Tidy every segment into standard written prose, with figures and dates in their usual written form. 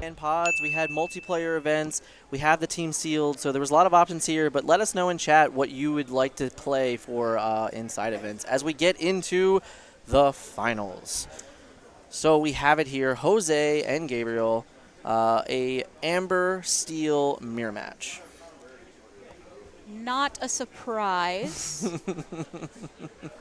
And pods, we had multiplayer events, we have the team sealed, so there was a lot of options here, but let us know in chat what you would like to play for inside events as we get into the finals. So we have it here, Jose and Gabriel, a Amber Steel mirror match. Not a surprise.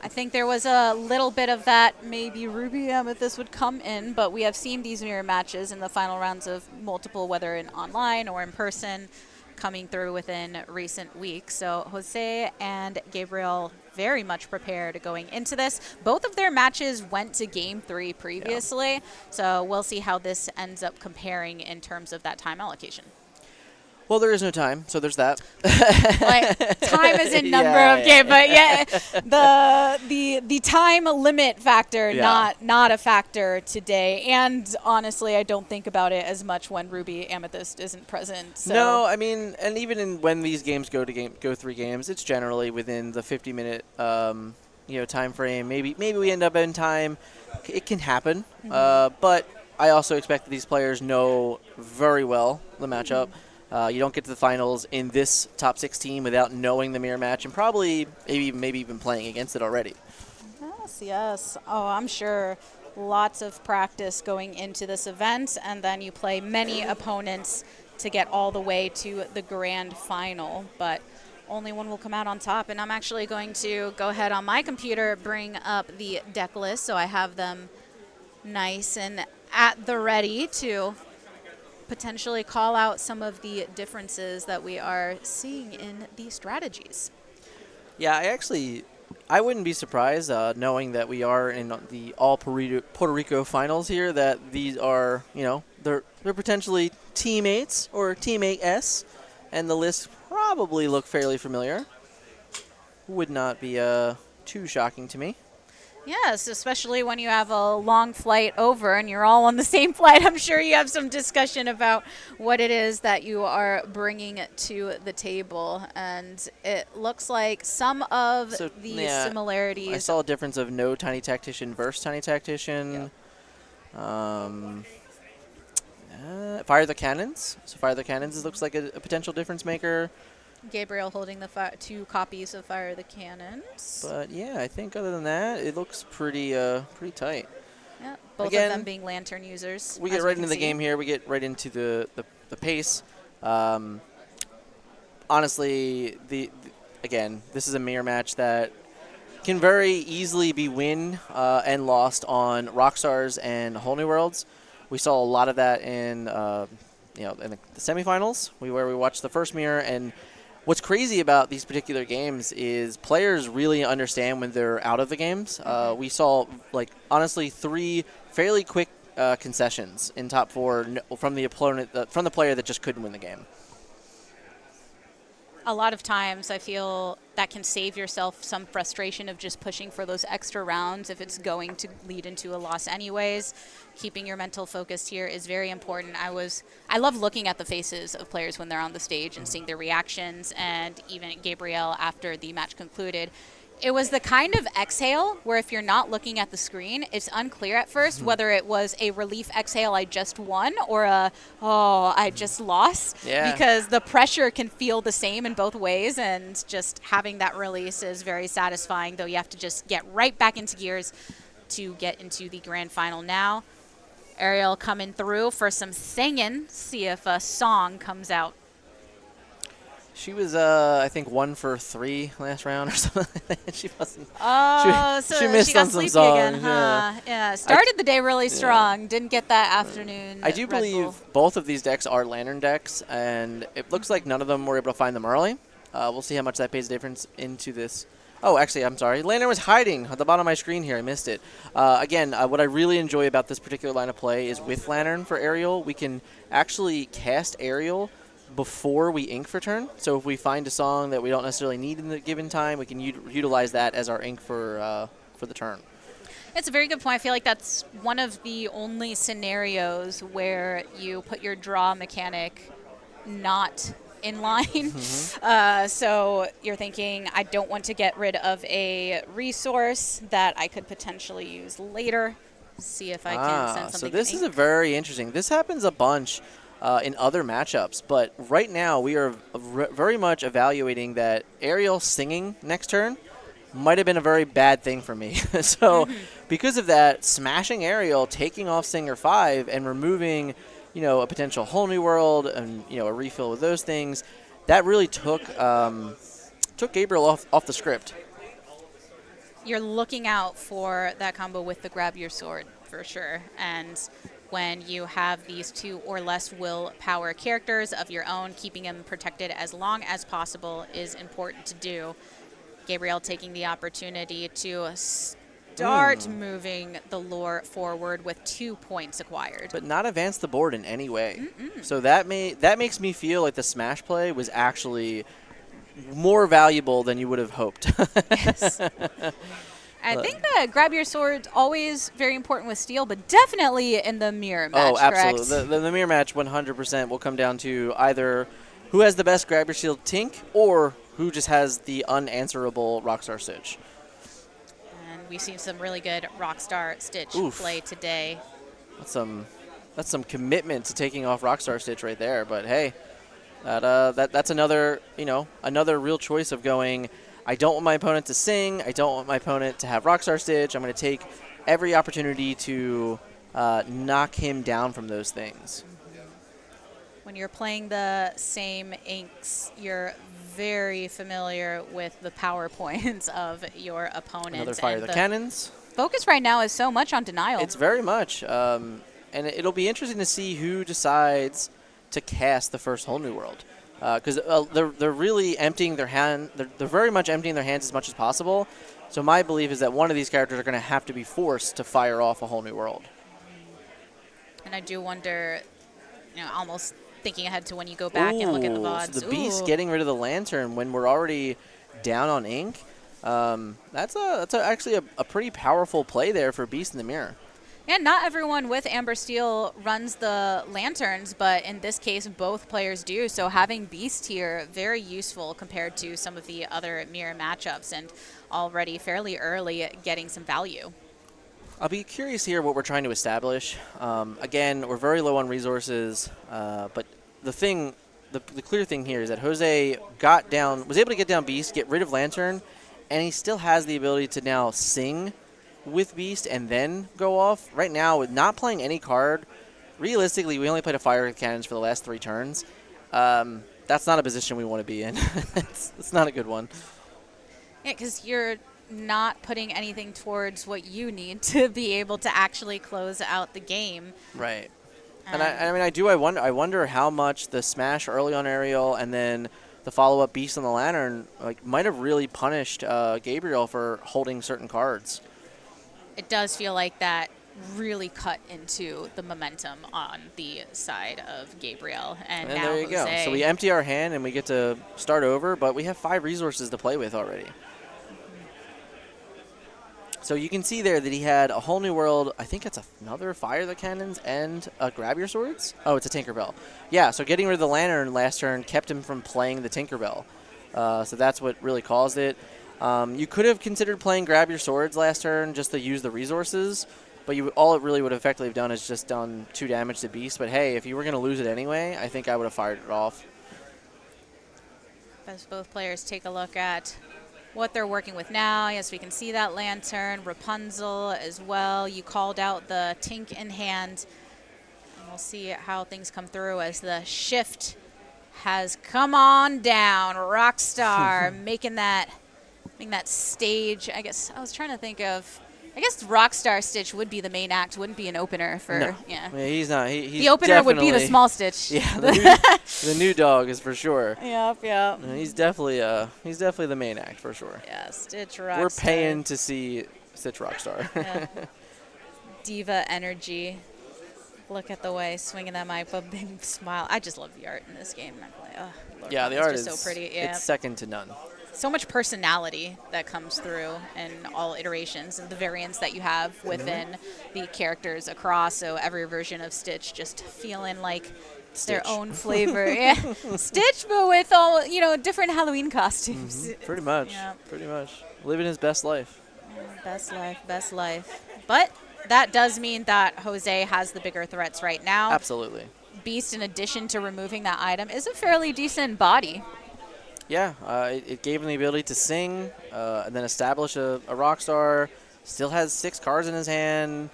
I think there was a little bit of that maybe Ruby Amethyst would come in, but we have seen these mirror matches in the final rounds of multiple, whether in online or in person, coming through within recent weeks. So Jose and Gabriel very much prepared going into this. Both of their matches went to game 3 previously, so we'll see how this ends up comparing in terms of that time allocation. Well, there is no time, so there's that. Like, time is in number of game, but the time limit factor not a factor today. And honestly, I don't think about it as much when Ruby Amethyst isn't present. So. No, I mean, and even when these games go 3 games, it's generally within the 50-minute time frame. Maybe we end up in time. It can happen, but I also expect that these players know very well the matchup. You don't get to the finals in this top 16 without knowing the mirror match and probably maybe even playing against it already. Yes. Oh, I'm sure lots of practice going into this event, and then you play many opponents to get all the way to the grand final, but only one will come out on top. And I'm actually going to go ahead on my computer, bring up the deck list so I have them nice and at the ready to potentially call out some of the differences that we are seeing in the strategies. Yeah, I wouldn't be surprised knowing that we are in the all Puerto Rico finals here that these are, they're potentially teammates or teammate S, and the lists probably look fairly familiar. Would not be too shocking to me. Yes, especially when you have a long flight over and you're all on the same flight. I'm sure you have some discussion about what it is that you are bringing to the table. And it looks like some of the similarities. I saw a difference of no Tiny Tactician versus Tiny Tactician. Yep. Fire the Cannons. So Fire the Cannons looks like a potential difference maker. Gabriel holding the 2 copies of Fire the Cannons. But yeah, I think other than that, it looks pretty tight. Yeah, both of them being lantern users. We get right into the game here. We get right into the pace. Honestly, again, this is a mirror match that can very easily be win and lost on Rockstars and Whole New Worlds. We saw a lot of that in in the semifinals, where we watched the first mirror. And what's crazy about these particular games is players really understand when they're out of the games. We saw, honestly, 3 fairly quick concessions in top 4 from the opponent, from the player that just couldn't win the game. A lot of times I feel that can save yourself some frustration of just pushing for those extra rounds if it's going to lead into a loss anyways. Keeping your mental focus here is very important. I love looking at the faces of players when they're on the stage and seeing their reactions, and even Gabriel after the match concluded. It was the kind of exhale where if you're not looking at the screen, it's unclear at first whether it was a relief exhale, I just won, or I just lost. Yeah. Because the pressure can feel the same in both ways, and just having that release is very satisfying, though you have to just get right back into gears to get into the grand final now. Ariel coming through for some singing, see if a song comes out. She was, I think, 1 for 3 last round or something. She wasn't. Oh, she missed she got on some sleepy songs. Again, huh? Yeah. Started the day really strong. Didn't get that afternoon. I do believe both of these decks are Lantern decks, and it looks like none of them were able to find them early. We'll see how much that pays a difference into this. Oh, actually, I'm sorry. Lantern was hiding at the bottom of my screen here. I missed it. Again, what I really enjoy about this particular line of play is with Lantern for Ariel, we can actually cast Ariel before we ink for turn. So if we find a song that we don't necessarily need in the given time, we can utilize that as our ink for the turn. It's a very good point. I feel like that's one of the only scenarios where you put your draw mechanic not in line. So you're thinking, I don't want to get rid of a resource that I could potentially use later. See if I can send So something. this is a very interesting. This happens a bunch in other matchups, but right now we are very much evaluating that Ariel singing next turn might have been a very bad thing for me. So because of that, smashing Ariel, taking off Singer 5, and removing, a potential whole new world and, a refill with those things, that really took Gabriel off the script. You're looking out for that combo with the grab your sword for sure. And when you have these 2 or less willpower characters of your own, keeping them protected as long as possible is important to do. Gabriel taking the opportunity to start moving the lore forward with 2 points acquired. But not advance the board in any way. So that makes me feel like the smash play was actually more valuable than you would have hoped. Yes. I think that grab your sword always very important with steel, but definitely in the mirror match, absolutely. correct? The mirror match 100% will come down to either who has the best grab your shield Tink or who just has the unanswerable Rockstar Stitch. And we've seen some really good Rockstar Stitch play today. That's some commitment to taking off Rockstar Stitch right there, but hey, that's another real choice of going, I don't want my opponent to sing, I don't want my opponent to have Rockstar Stitch, I'm going to take every opportunity to knock him down from those things. When you're playing the same inks, you're very familiar with the power points of your opponent. Another fire the cannons. Focus right now is so much on denial. It's very much. And it'll be interesting to see who decides to cast the first whole new world. Because they're really emptying their hand. They're very much emptying their hands as much as possible. So my belief is that one of these characters are going to have to be forced to fire off a whole new world. And I do wonder, almost thinking ahead to when you go back and look at the VODs. So the Beast getting rid of the Lantern when we're already down on ink. That's actually a pretty powerful play there for Beast in the mirror. And not everyone with Amber Steel runs the lanterns, but in this case, both players do. So having Beast here, very useful compared to some of the other mirror matchups, and already fairly early getting some value. I'll be curious here what we're trying to establish. Again, we're very low on resources, but the clear thing here is that Jose was able to get down Beast, get rid of Lantern, and he still has the ability to now sing with Beast and then go off. Right now, with not playing any card, realistically, we only played a fire with cannons for the last 3 turns. That's not a position we want to be in. It's not a good one. Yeah, because you're not putting anything towards what you need to be able to actually close out the game. Right. And I wonder how much the smash early on Ariel and then the follow-up Beast on the Lantern might have really punished Gabriel for holding certain cards. It does feel like that really cut into the momentum on the side of Gabriel. And now there you go. So we empty our hand and we get to start over, but we have 5 resources to play with already. So you can see there that he had a whole new world. I think it's another fire the cannons and grab your swords. Oh, it's a Tinkerbell. Yeah, so getting rid of the Lantern last turn kept him from playing the Tinkerbell. So that's what really caused it. You could have considered playing grab your swords last turn just to use the resources, but all it really would have effectively done is just done 2 damage to Beast. But hey, if you were going to lose it anyway, I think I would have fired it off. As both players take a look at what they're working with now. Yes, we can see that Lantern, Rapunzel as well. You called out the Tink in hand. And we'll see how things come through as the shift has come on down. Rockstar making that stage. I guess I was trying to think of. I guess Rockstar Stitch would be the main act, wouldn't be an opener for. No. Yeah, he's not. He's the opener would be the small Stitch. Yeah, the new dog is for sure. Yep. He's definitely the main act for sure. Yeah, Stitch Rockstar. We're paying to see Stitch Rockstar. Yeah. Diva energy. Look at the way swinging that mic, but big smile. I just love the art in this game. Lord, yeah, the art just is so pretty. Yeah. It's second to none. So much personality that comes through in all iterations and the variants that you have within the characters across. So every version of Stitch just feeling like Stitch. their own flavor. Yeah, Stitch, but with all different Halloween costumes. Pretty much. Yeah. Pretty much. Living his best life. Best life. But that does mean that Jose has the bigger threats right now. Absolutely. Beast, in addition to removing that item, is a fairly decent body. Yeah, it gave him the ability to sing and then establish a rock star. Still has 6 cards in his hand,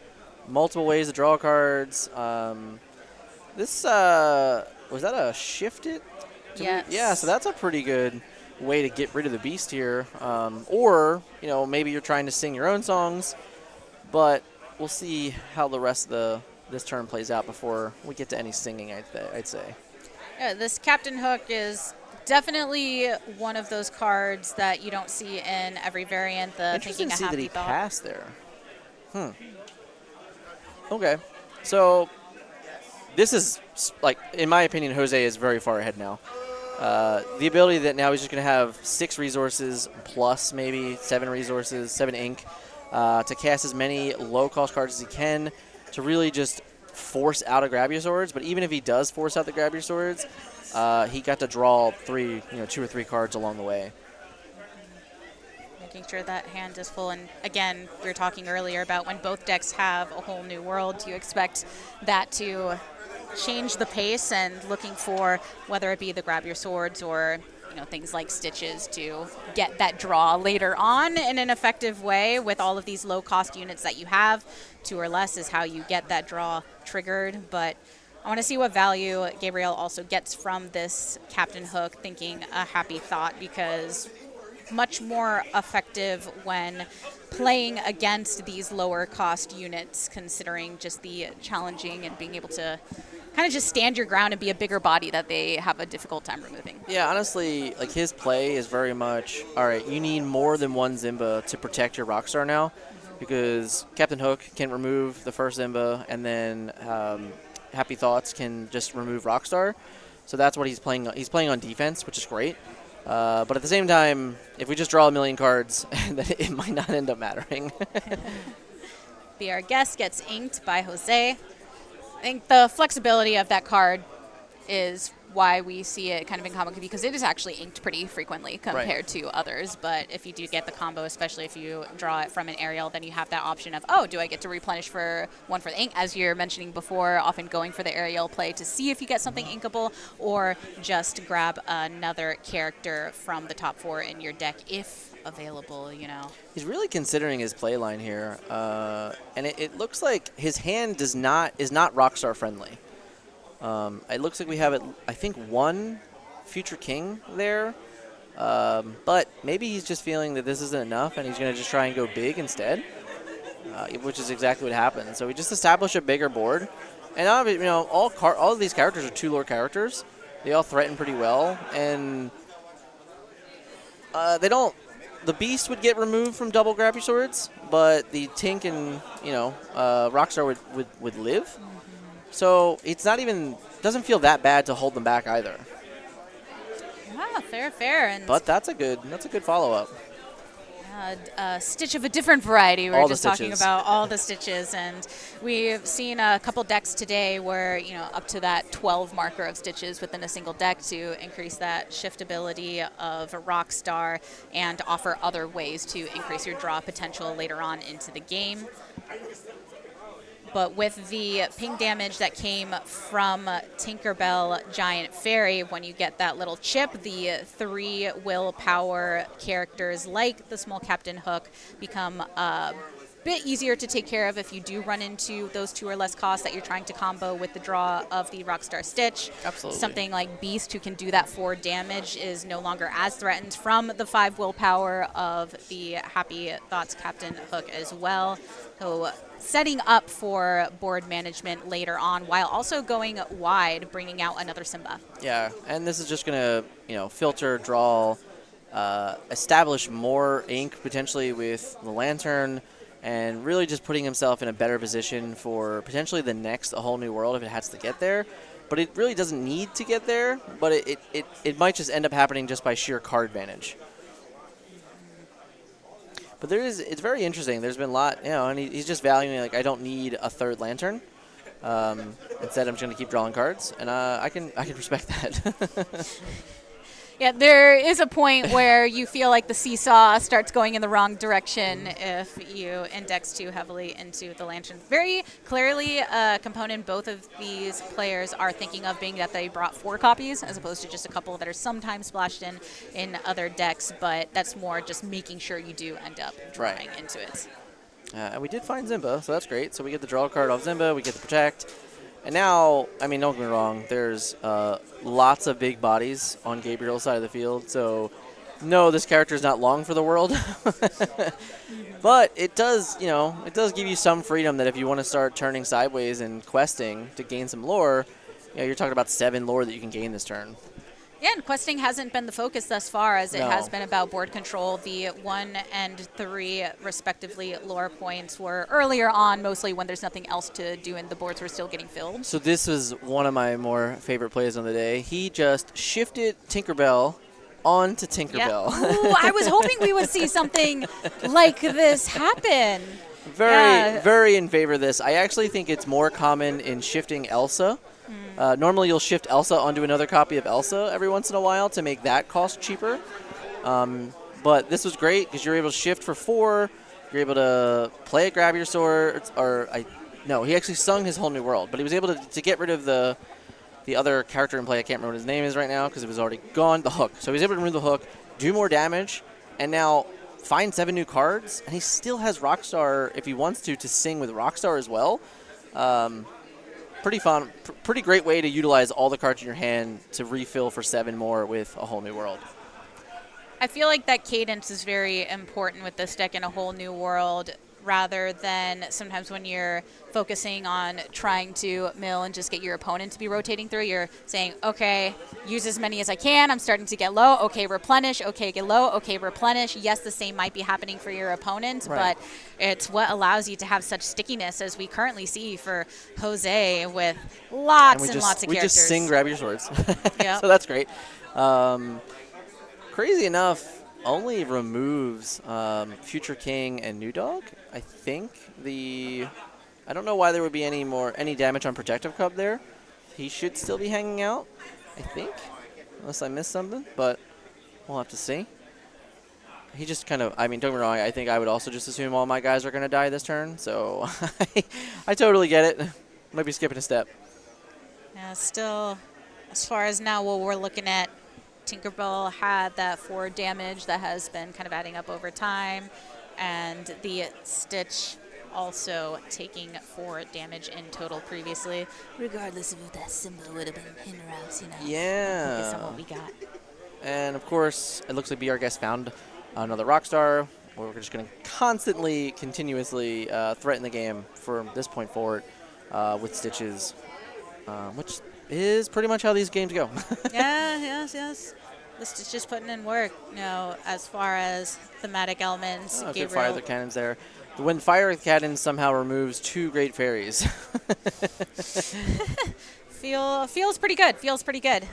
multiple ways to draw cards. This was that a shift it? Yes. Yeah, so that's a pretty good way to get rid of the beast here. Or maybe you're trying to sing your own songs, but we'll see how the rest of this turn plays out before we get to any singing. I'd say. Yeah, this Captain Hook is definitely one of those cards that you don't see in every variant. The Interesting thinking a to see that happy he thought. passed there. Okay, so this is, like, in my opinion, Jose is very far ahead now. The ability that now he's just going to have 6 resources plus maybe 7 resources, 7 ink, to cast as many low-cost cards as he can to really just force out a Grab Your Swords. But even if he does force out the Grab Your Swords, he got to draw 2 or 3 cards along the way. Making sure that hand is full. And again, we were talking earlier about when both decks have a whole new world, you expect that to change the pace, and looking for whether it be the Grab Your Swords or things like Stitches to get that draw later on in an effective way with all of these low cost units that you have. 2 or less is how you get that draw triggered. But I want to see what value Gabriel also gets from this Captain Hook thinking a happy thought, because much more effective when playing against these lower cost units, considering just the challenging and being able to kind of just stand your ground and be a bigger body that they have a difficult time removing. Yeah, honestly, like, his play is very much, all right, you need more than one Zimba to protect your Rockstar now, because Captain Hook can remove the first Zimba, and then Happy Thoughts can just remove Rockstar. So that's what he's playing. He's playing on defense, which is great. But at the same time, if we just draw a million cards, then it might not end up mattering. Be Our Guest gets inked by Jose. I think the flexibility of that card is why we see it kind of in combo, because it is actually inked pretty frequently compared to others. But if you do get the combo, especially if you draw it from an aerial, then you have that option of, oh, do I get to replenish for one for the ink? As you're mentioning before, often going for the aerial play to see if you get something inkable, or just grab another character from the top 4 in your deck if available. He's really considering his play line here, and it looks like his hand is not Rockstar friendly. It looks like we have I think, 1 Future King there, but maybe he's just feeling that this isn't enough, and he's going to just try and go big instead, which is exactly what happened. So we just established a bigger board, and all of these characters are 2 lore characters. They all threaten pretty well, and they don't. The Beast would get removed from double Grab Your Swords, but the Tink and Rockstar would live. So it's not even, doesn't feel that bad to hold them back either. Yeah, fair. But that's a good follow-up. A stitch of a different variety. We were just talking stitches. about all the stitches, and we've seen a couple decks today where up to that 12 marker of stitches within a single deck to increase that shiftability of a Rockstar and offer other ways to increase your draw potential later on into the game. But with the ping damage that came from Tinkerbell Giant Fairy, when you get that little chip, the 3 willpower characters like the small Captain Hook become a bit easier to take care of if you do run into those 2 or less costs that you're trying to combo with the draw of the Rockstar Stitch. Absolutely. Something like Beast, who can do that 4 damage, is no longer as threatened from the 5 willpower of the Happy Thoughts Captain Hook as well. So setting up for board management later on, while also going wide, bringing out another Simba. Yeah, and this is just going to, filter, draw, establish more ink potentially with the Lantern, and really just putting himself in a better position for potentially the next A Whole New World if it has to get there. But it really doesn't need to get there, but it might just end up happening just by sheer card advantage. But it's very interesting. There's been a lot, and he's just valuing, like, I don't need a 3rd Lantern. Instead, I'm just going to keep drawing cards, and I can respect that. Yeah, there is a point where you feel like the seesaw starts going in the wrong direction if you index too heavily into the lantern. Very clearly, a component both of these players are thinking of being that they brought 4 copies as opposed to just a couple that are sometimes splashed in other decks, but that's more just making sure you do end up drawing into it. And we did find Zimba, so that's great. So we get the draw card off Zimba, we get the protect. And now, I mean, don't get me wrong, there's lots of big bodies on Gabriel's side of the field. So, no, this character is not long for the world. But it does, it does give you some freedom that if you want to start turning sideways and questing to gain some lore, you're talking about 7 lore that you can gain this turn. Yeah, and questing hasn't been the focus thus far, as it No. has been about board control. The 1 and 3, respectively, lore points were earlier on, mostly when there's nothing else to do and the boards were still getting filled. So this was one of my more favorite plays on the day. He just shifted Tinkerbell onto Tinkerbell. Yeah. Ooh, I was hoping we would see something like this happen. Very in favor of this. I actually think it's more common in shifting Elsa. Normally you'll shift Elsa onto another copy of Elsa every once in a while to make that cost cheaper. But this was great because you're able to shift for 4. You're able to play a Grab Your Sword. No, he actually sung his whole new world. But he was able to get rid of the other character in play. I can't remember what his name is right now because it was already gone. The hook. So he was able to remove the hook, do more damage, and now find 7 new cards. And he still has Rockstar if he wants to sing with Rockstar as well. Pretty fun, pretty great way to utilize all the cards in your hand to refill for 7 more with a whole new world. I feel like that cadence is very important with this deck in a whole new world, rather than sometimes when you're focusing on trying to mill and just get your opponent to be rotating through, you're saying, okay, use as many as I can. I'm starting to get low. Okay, replenish. Okay, get low. Okay, replenish. Yes, the same might be happening for your opponent, Right. but it's what allows you to have such stickiness as we currently see for Jose with lots and lots of characters. We just sing Grab Your Swords. Yep. So that's great. Crazy enough, only removes Future King and New Dog. I think I don't know why there would be any damage on Protective Cub there. He should still be hanging out, I think, unless I missed something, but we'll have to see. He just kind of, don't get me wrong, I think I would also just assume all my guys are going to die this turn, so I totally get it. Might be skipping a step. Yeah, still, as far as now, what we're looking at, Tinkerbell had that 4 damage that has been kind of adding up over time, and the Stitch also taking 4 damage in total previously, regardless of if that symbol would have been in or out, Yeah. Focus on what we got. And, of course, it looks like Be Our Guest found another Rockstar. We're just going to constantly, continuously threaten the game from this point forward with Stitches, which is pretty much how these games go. Yeah, yes. This is just putting in work, as far as thematic elements. Good Gabriel. Fire the Cannons there. When Fire the Cannons somehow removes 2 Great Fairies. Feels pretty good.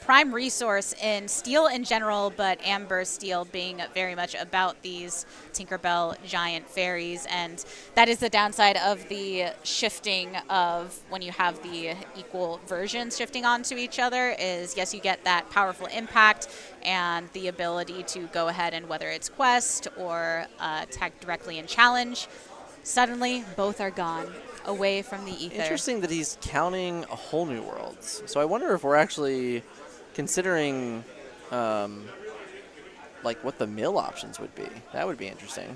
Prime resource in Steel in general, but Amber Steel being very much about these Tinkerbell giant fairies, and that is the downside of the shifting of when you have the equal versions shifting onto each other is, yes, you get that powerful impact and the ability to go ahead and whether it's quest or attack directly in challenge. Suddenly, both are gone, away from the ether. Interesting that he's counting a whole new worlds. So I wonder if we're actually considering what the mill options would be. That would be interesting.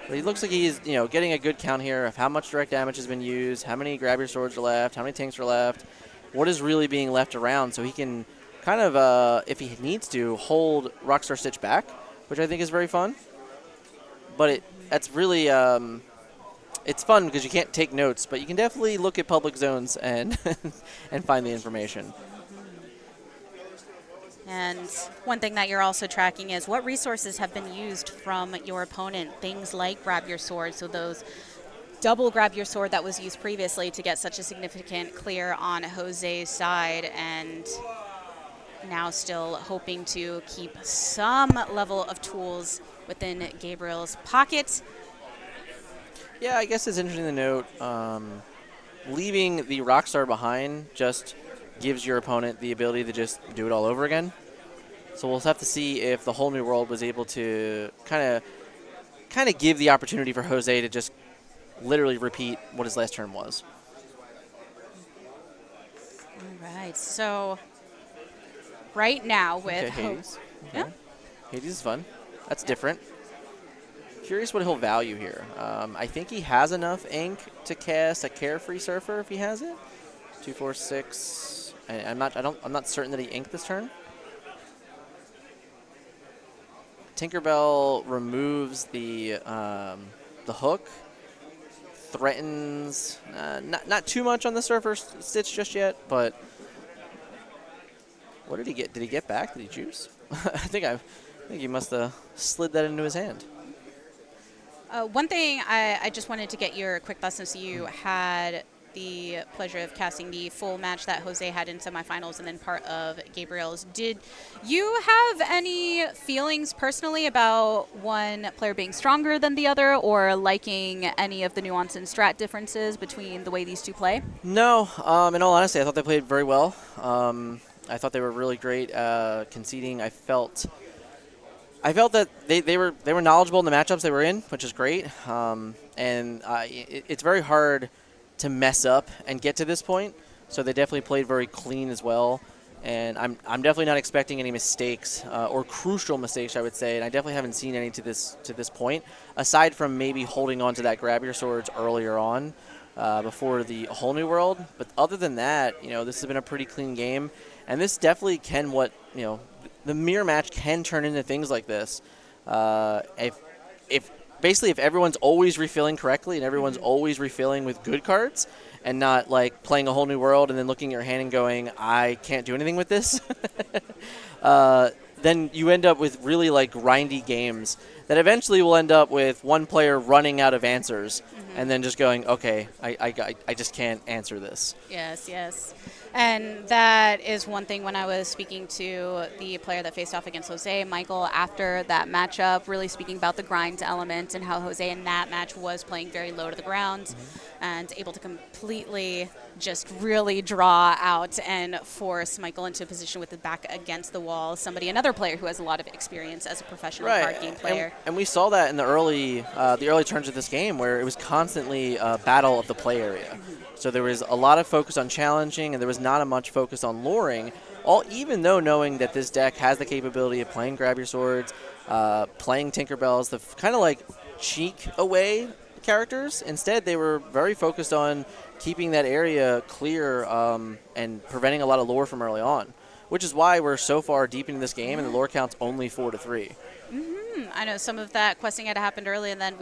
But he looks like he's getting a good count here of how much direct damage has been used, how many Grab Your Swords are left, how many tanks are left, what is really being left around, so he can kind of, if he needs to, hold Rockstar Stitch back, which I think is very fun. But that's really it's fun because you can't take notes, but you can definitely look at public zones and and find the information. And one thing that you're also tracking is what resources have been used from your opponent. Things like Grab Your Sword, so those double Grab Your Sword that was used previously to get such a significant clear on Jose's side, and now still hoping to keep some level of tools within Gabriel's pocket. Yeah, I guess it's interesting to note, leaving the Rockstar behind just gives your opponent the ability to just do it all over again. So we'll have to see if the whole new world was able to kind of give the opportunity for Jose to just literally repeat what his last turn was. All right. So right now with Okay, Hades. Yeah. Okay. Hades is fun. That's different. Curious what he'll value here. I think he has enough ink to cast a Carefree Surfer if he has it. 2, 4, 6. I'm not certain that he inked this turn. Tinkerbell removes the hook. Threatens not too much on the Surfer Stitch just yet, but what did he get? Did he get back? Did he juice? I think he must have slid that into his hand. One thing I just wanted to get your quick thoughts since you had the pleasure of casting the full match that Jose had in semifinals and then part of Gabriel's. Did you have any feelings personally about one player being stronger than the other or liking any of the nuance and strat differences between the way these two play? No, in all honesty, I thought they played very well. I thought they were really great conceding. I felt that they were knowledgeable in the matchups they were in, which is great. It's very hard to mess up and get to this point. So they definitely played very clean as well. And I'm definitely not expecting any mistakes or crucial mistakes, I would say. And I definitely haven't seen any to this point, aside from maybe holding on to that grab your swords earlier on before the whole new world. But other than that, this has been a pretty clean game. And this definitely can the mirror match can turn into things like this. If everyone's always refilling correctly and everyone's always refilling with good cards and not like playing a whole new world and then looking at your hand and going, I can't do anything with this, then you end up with really like grindy games that eventually will end up with one player running out of answers and then just going, okay, I just can't answer this. Yes. And that is one thing when I was speaking to the player that faced off against Jose, Michael, after that matchup, really speaking about the grind element and how Jose in that match was playing very low to the ground and able to completely just really draw out and force Michael into a position with the back against the wall, another player who has a lot of experience as a professional card game player. And we saw that in the early turns of this game where it was constantly a battle of the play area. So there was a lot of focus on challenging, and there was not a much focus on luring, even though knowing that this deck has the capability of playing Grab Your Swords, playing Tinkerbells, the kind of like cheek away characters. Instead, they were very focused on keeping that area clear and preventing a lot of lore from early on, which is why we're so far deep into this game, and the lore count's only 4-3. I know some of that questing had happened early, and then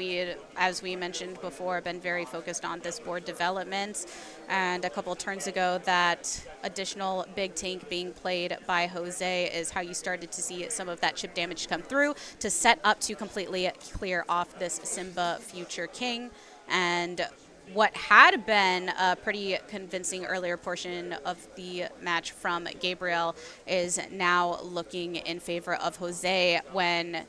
as we mentioned before, been very focused on this board development. And a couple of turns ago, that additional big tank being played by Jose is how you started to see some of that chip damage come through to set up to completely clear off this Simba Future King. And what had been a pretty convincing earlier portion of the match from Gabriel is now looking in favor of Jose when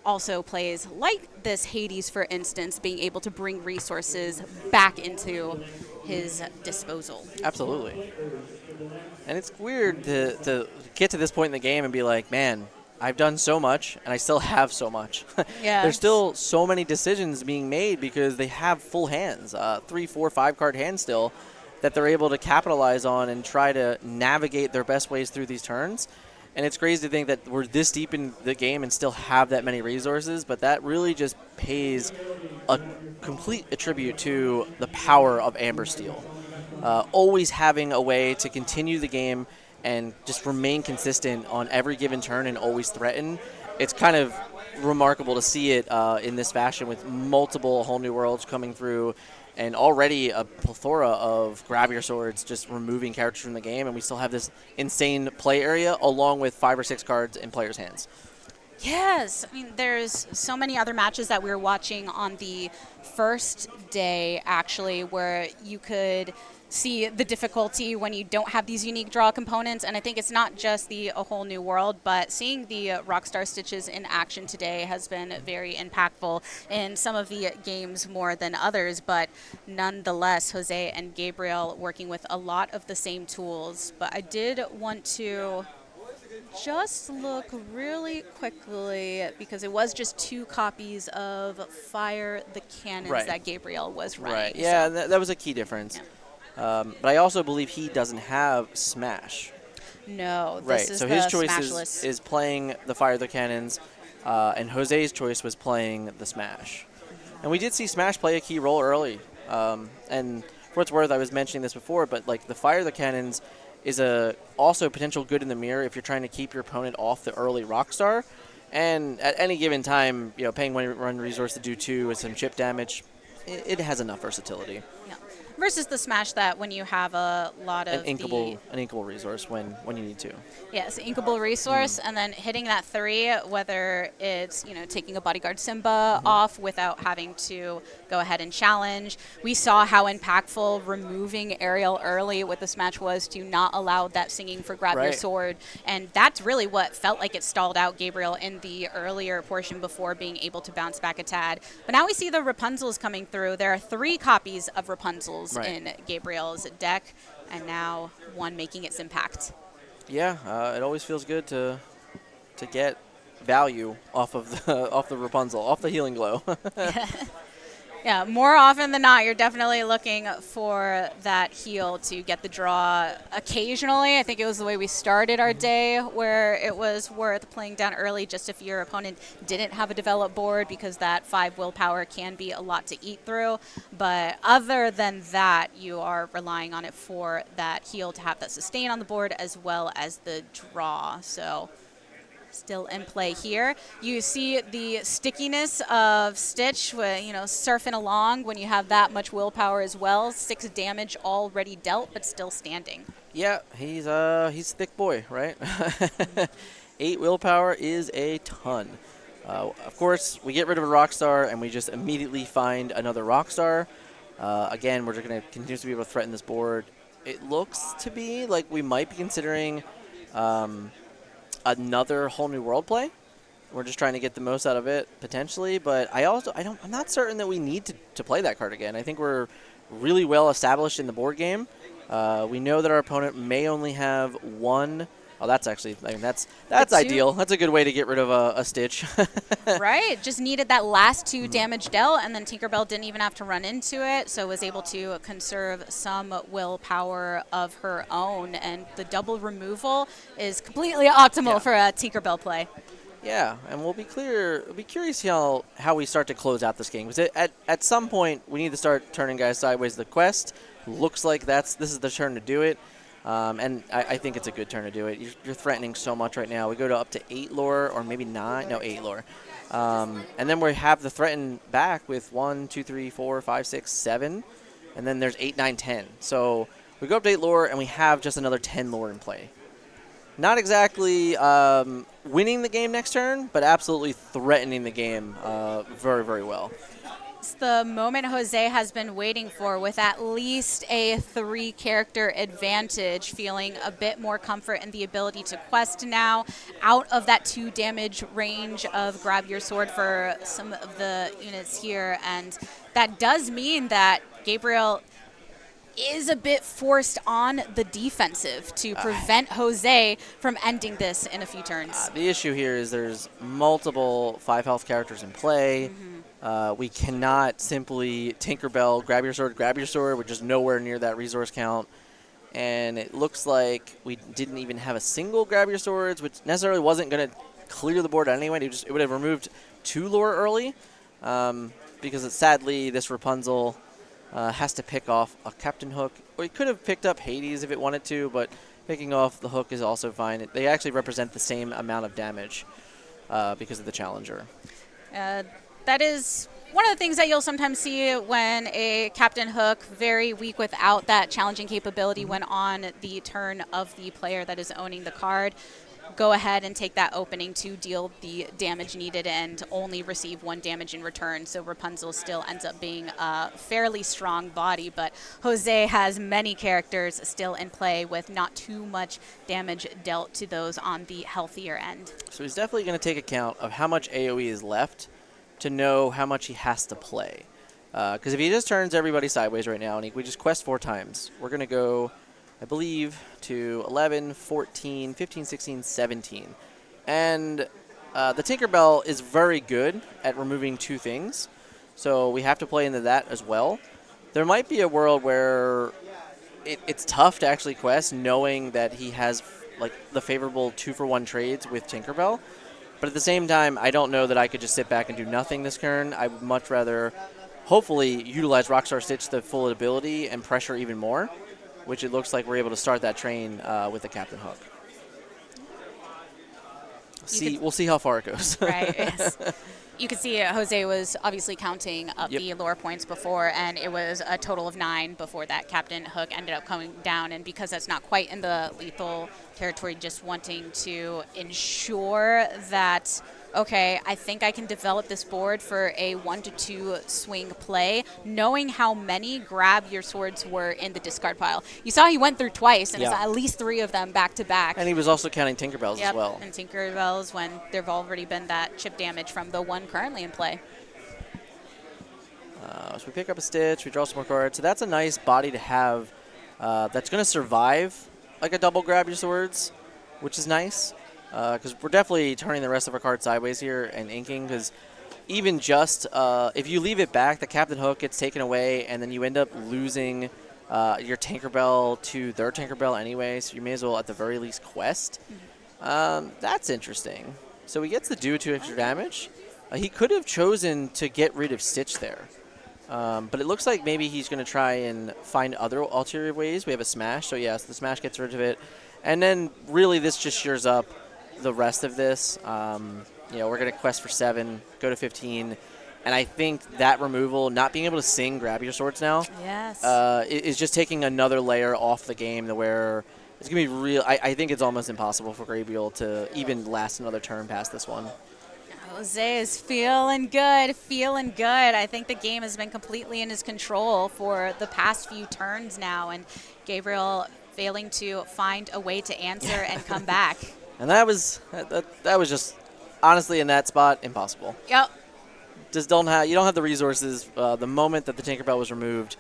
also plays like this Hades, for instance, being able to bring resources back into his disposal. Absolutely. And it's weird to get to this point in the game and be like, man, I've done so much, and I still have so much. Yeah. There's still so many decisions being made because they have full hands, 3, 4, 5 card hands still, that they're able to capitalize on and try to navigate their best ways through these turns. And it's crazy to think that we're this deep in the game and still have that many resources, but that really just pays a complete tribute to the power of Amber Steel. Always having a way to continue the game and just remain consistent on every given turn and always threaten. It's kind of remarkable to see it in this fashion with multiple whole new worlds coming through and already a plethora of grab your swords just removing characters from the game, and we still have this insane play area along with 5 or 6 cards in players' hands. Yes, I mean, there's so many other matches that we were watching on the first day, actually, where you could see the difficulty when you don't have these unique draw components. And I think it's not just a whole new world, but seeing the Rockstar Stitches in action today has been very impactful in some of the games more than others. But nonetheless, Jose and Gabriel working with a lot of the same tools. But I did want to just look really quickly because it was just 2 copies of Fire the Cannons Right. that Gabriel was running. Right. Yeah, So, that was a key difference. yeah. But I also believe he doesn't have Smash. No, Right. this is So the his choice Smashless. is playing the Fire the Cannons, and Jose's choice was playing the Smash. And we did see Smash play a key role early. And for what it's worth, I was mentioning this before, but like the Fire the Cannons is also potential good in the mirror if you're trying to keep your opponent off the early Rockstar. And at any given time, paying one resource to do 2 with some chip damage, it has enough versatility. Yeah. Versus the Smash that when you have a lot of An inkable resource when you need to. Yes, inkable resource, and then hitting that 3, whether it's taking a bodyguard Simba off without having to go ahead and challenge. We saw how impactful removing Ariel early with the Smash was to not allow that singing for grab your Right. sword, and that's really what felt like it stalled out Gabriel in the earlier portion before being able to bounce back a tad. But now we see the Rapunzels coming through. There are 3 copies of Rapunzels Right. in Gabriel's deck, and now 1 making its impact. Yeah, it always feels good to get value off of the Rapunzel, off the healing glow. Yeah, more often than not, you're definitely looking for that heal to get the draw. Occasionally, I think it was the way we started our day, where it was worth playing down early just if your opponent didn't have a developed board, because that 5 willpower can be a lot to eat through. But other than that, you are relying on it for that heal to have that sustain on the board as well as the draw. So still in play here. You see the stickiness of Stitch, surfing along when you have that much willpower as well. 6 damage already dealt, but still standing. Yeah, he's a thick boy, right? 8 willpower is a ton. Of course, we get rid of a Rockstar, and we just immediately find another Rockstar. Again, we're just going to continue to be able to threaten this board. It looks to be like we might be considering another whole new world play. We're just trying to get the most out of it potentially, but I'm not certain that we need to play that card again. I think we're really well established in the board game. We know that our opponent may only have 1. Oh, that's ideal. That's a good way to get rid of a Stitch. Right, just needed that last 2 damage dealt, and then Tinkerbell didn't even have to run into it, so was able to conserve some willpower of her own, and the double removal is completely optimal for a Tinkerbell play. Yeah, and we'll be curious how we start to close out this game, because at some point we need to start turning guys sideways. The quest looks like this is the turn to do it. And I think it's a good turn to do it. You're threatening so much right now. We go to up to 8 lore, or maybe 9. No, 8 lore. And then we have the threaten back with 1, 2, 3, 4, 5, 6, 7. And then there's 8, 9, 10. So we go up to 8 lore, and we have just another 10 lore in play. Not exactly winning the game next turn, but absolutely threatening the game very, very well. It's the moment Jose has been waiting for, with at least a 3-character advantage, feeling a bit more comfort in the ability to quest now, out of that 2 damage range of grab your sword for some of the units here. And that does mean that Gabriel is a bit forced on the defensive to prevent Jose from ending this in a few turns. The issue here is there's multiple 5 health characters in play. We cannot simply Tinkerbell, grab your sword. We're just nowhere near that resource count. And it looks like we didn't even have a single grab your swords, which necessarily wasn't going to clear the board anyway. It would have removed 2 lore early, because sadly this Rapunzel has to pick off a Captain Hook. Or he could have picked up Hades if it wanted to, but picking off the Hook is also fine. They actually represent the same amount of damage because of the Challenger. That is one of the things that you'll sometimes see when a Captain Hook, very weak without that challenging capability when on the turn of the player that is owning the card, go ahead and take that opening to deal the damage needed and only receive 1 damage in return. So Rapunzel still ends up being a fairly strong body, but Jose has many characters still in play with not too much damage dealt to those on the healthier end. So he's definitely going to take account of how much AoE is left to know how much he has to play. Because if he just turns everybody sideways right now and we just quest 4 times, we're going to go I believe, to 11, 14, 15, 16, 17. And the Tinkerbell is very good at removing 2 things, so we have to play into that as well. There might be a world where it's tough to actually quest knowing that he has like the favorable 2-for-1 trades with Tinkerbell. But at the same time, I don't know that I could just sit back and do nothing this turn. I would much rather, hopefully, utilize Rockstar Stitch to full ability and pressure even more, which it looks like we're able to start that train with the Captain Hook. We'll see how far it goes. Right. Yes. You could see Jose was obviously counting up the lore points before, and it was a total of 9 before that Captain Hook ended up coming down. And because that's not quite in the lethal territory, just wanting to ensure that, okay, I think I can develop this board for a 1 to 2 swing play, knowing how many grab your swords were in the discard pile. You saw he went through twice, and it's at least 3 of them back to back. And he was also counting Tinkerbells as well. And Tinkerbells when there've already been that chip damage from the one currently in play. So we pick up a Stitch, we draw some more cards. So that's a nice body to have that's going to survive like a double grab your swords, which is nice. Because we're definitely turning the rest of our cards sideways here and inking, because even just if you leave it back, the Captain Hook gets taken away, and then you end up losing your Tinkerbell to their Tinkerbell anyway, so you may as well at the very least quest. That's interesting. So he gets to do 2 extra damage. He could have chosen to get rid of Stitch there. But it looks like maybe he's going to try and find other ulterior ways. We have a Smash, so yes, the Smash gets rid of it. And then really this just shears up the rest of this. We're going to quest for 7, go to 15. And I think that removal, not being able to sing Grab Your Swords now, is just taking another layer off the game to where it's going to be real. I think it's almost impossible for Gabriel to even last another turn past this one. Jose is feeling good, feeling good. I think the game has been completely in his control for the past few turns now, and Gabriel failing to find a way to answer and come back. And that was just, honestly, in that spot, impossible. Yep. You don't have the resources. The moment that the Tinkerbell was removed,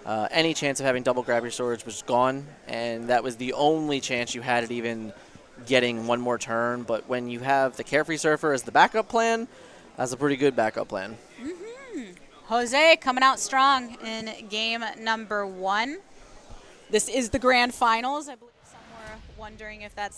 any chance of having double grab your swords was gone, and that was the only chance you had at even getting one more turn. But when you have the Carefree Surfer as the backup plan, that's a pretty good backup plan. Jose coming out strong in game number 1. This is the grand finals. I believe some were wondering if that's